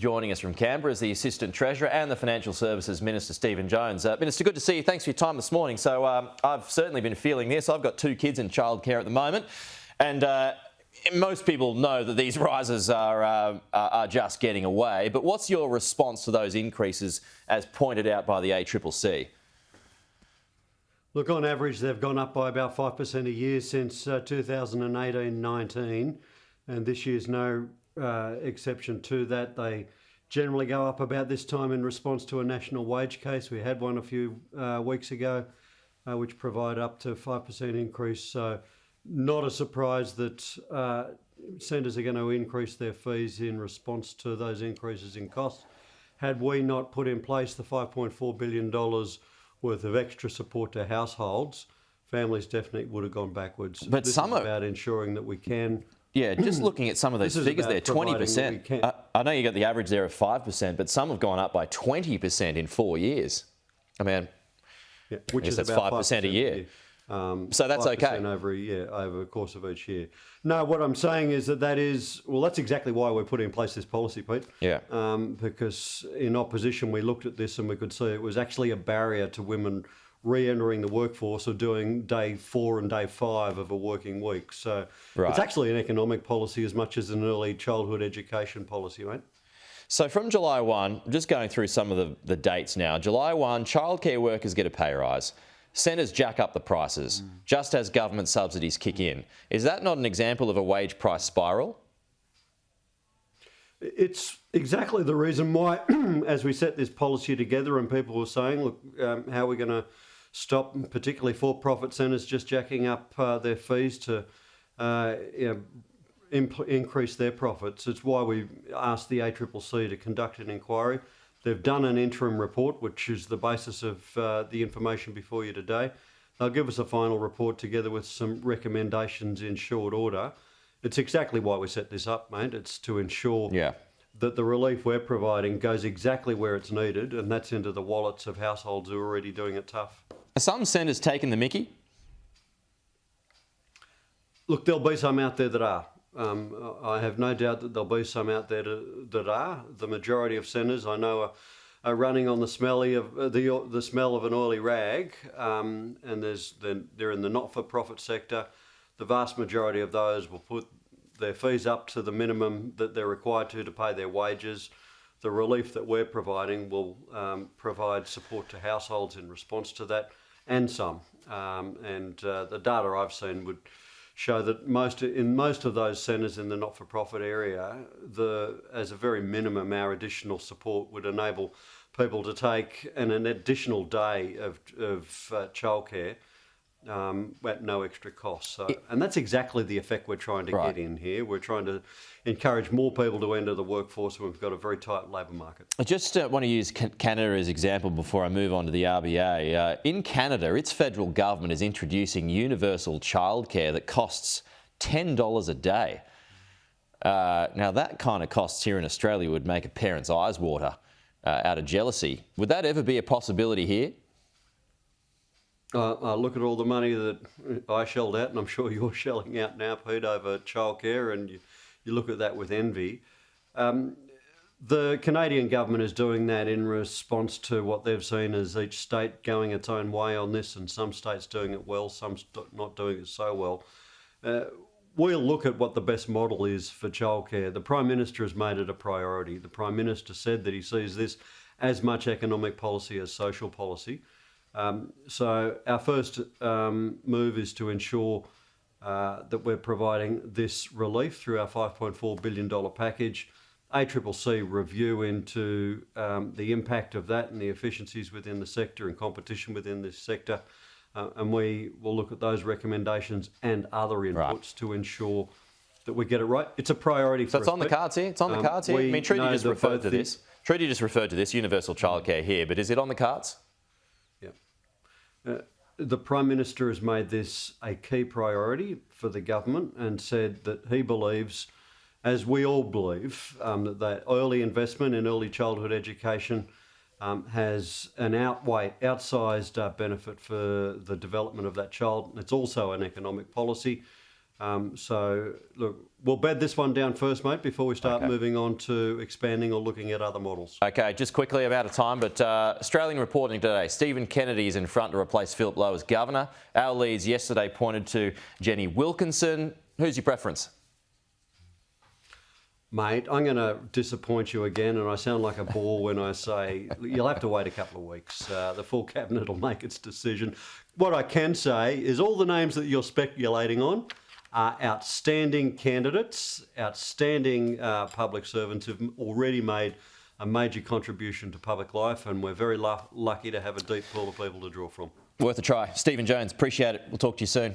Joining us from Canberra is the Assistant Treasurer and the Financial Services Minister, Stephen Jones. Minister, good to see you. Thanks for your time this morning. So I've certainly been feeling this. I've got 2 kids in childcare at the moment, and most people know that these rises are just getting away. But what's your response to those increases as pointed out by the ACCC? Look, on average, they've gone up by about 5% a year since 2018-19, and this year's no exception to that. They generally go up about this time in response to a national wage case. We had one a few weeks ago, which provided up to 5% increase. So not a surprise that centres are going to increase their fees in response to those increases in costs. Had we not put in place the $5.4 billion worth of extra support to households, families definitely would have gone backwards. But this is about ensuring that we can... Yeah, just looking at some of those figures there, 20%. I know you got the average there of 5%, but some have gone up by 20% in 4 years. I mean, yeah, which is that's about 5% a year. So that's okay. Over a year, over the course of each year. No, what I'm saying is that's exactly why we're putting in place this policy, Pete. Yeah. Because in opposition, we looked at this and we could see it was actually a barrier to women re-entering the workforce or doing day 4 and day 5 of a working week. So It's actually an economic policy as much as an early childhood education policy, mate. So from July 1, just going through some of the dates now, July 1, childcare workers get a pay rise. Centres jack up the prices, just as government subsidies kick in. Is that not an example of a wage price spiral? It's exactly the reason why, as we set this policy together and people were saying, look, how are we going to stop, particularly for-profit centres, just jacking up their fees to increase their profits. It's why we asked the ACCC to conduct an inquiry. They've done an interim report, which is the basis of the information before you today. They'll give us a final report together with some recommendations in short order. It's exactly why we set this up, mate. It's to ensure that the relief we're providing goes exactly where it's needed, and that's into the wallets of households who are already doing it tough. Are some centres taking the mickey? Look, there'll be some out there that are. I have no doubt that there'll be some out there that are. The majority of centres I know are running on the smell of an oily rag, and they're in the not-for-profit sector. The vast majority of those will put their fees up to the minimum that they're required to pay their wages. The relief that we're providing will provide support to households in response to that, and some. The data I've seen would show that in most of those centres in the not-for-profit area, as a very minimum, our additional support would enable people to take an additional day of childcare at no extra cost. And that's exactly the effect we're trying to get in here. We're trying to encourage more people to enter the workforce when we've got a very tight labour market. I just want to use Canada as example before I move on to the RBA. In Canada, its federal government is introducing universal childcare that costs $10 a day. Now, that kind of costs here in Australia would make a parent's eyes water out of jealousy. Would that ever be a possibility here? I look at all the money that I shelled out, and I'm sure you're shelling out now, Pete, over childcare, and you look at that with envy. The Canadian government is doing that in response to what they've seen as each state going its own way on this, and some states doing it well, some not doing it so well. We'll look at what the best model is for childcare. The Prime Minister has made it a priority. The Prime Minister said that he sees this as much economic policy as social policy. So our first move is to ensure that we're providing this relief through our $5.4 billion package. ACCC review into the impact of that and the efficiencies within the sector and competition within this sector. And we will look at those recommendations and other inputs to ensure that we get it right. It's a priority for us. So it's on the cards here? It's on the cards here? I mean, Trudy just referred to this. Trudy just referred to this, universal childcare here, but is it on the cards? The Prime Minister has made this a key priority for the government and said that he believes, as we all believe, that early investment in early childhood education has an outsized benefit for the development of that child. It's also an economic policy. So, look, we'll bed this one down first, mate, before we start Okay. moving on to expanding or looking at other models. Okay, just quickly, about of time, but Australian reporting today. Stephen Kennedy is in front to replace Philip Lowe as governor. Our leads yesterday pointed to Jenny Wilkinson. Who's your preference? Mate, I'm going to disappoint you again, and I sound like a bore when I say you'll have to wait a couple of weeks. The full cabinet will make its decision. What I can say is all the names that you're speculating on are outstanding candidates, outstanding public servants who've already made a major contribution to public life, and we're very lucky to have a deep pool of people to draw from. Worth a try. Stephen Jones, appreciate it. We'll talk to you soon.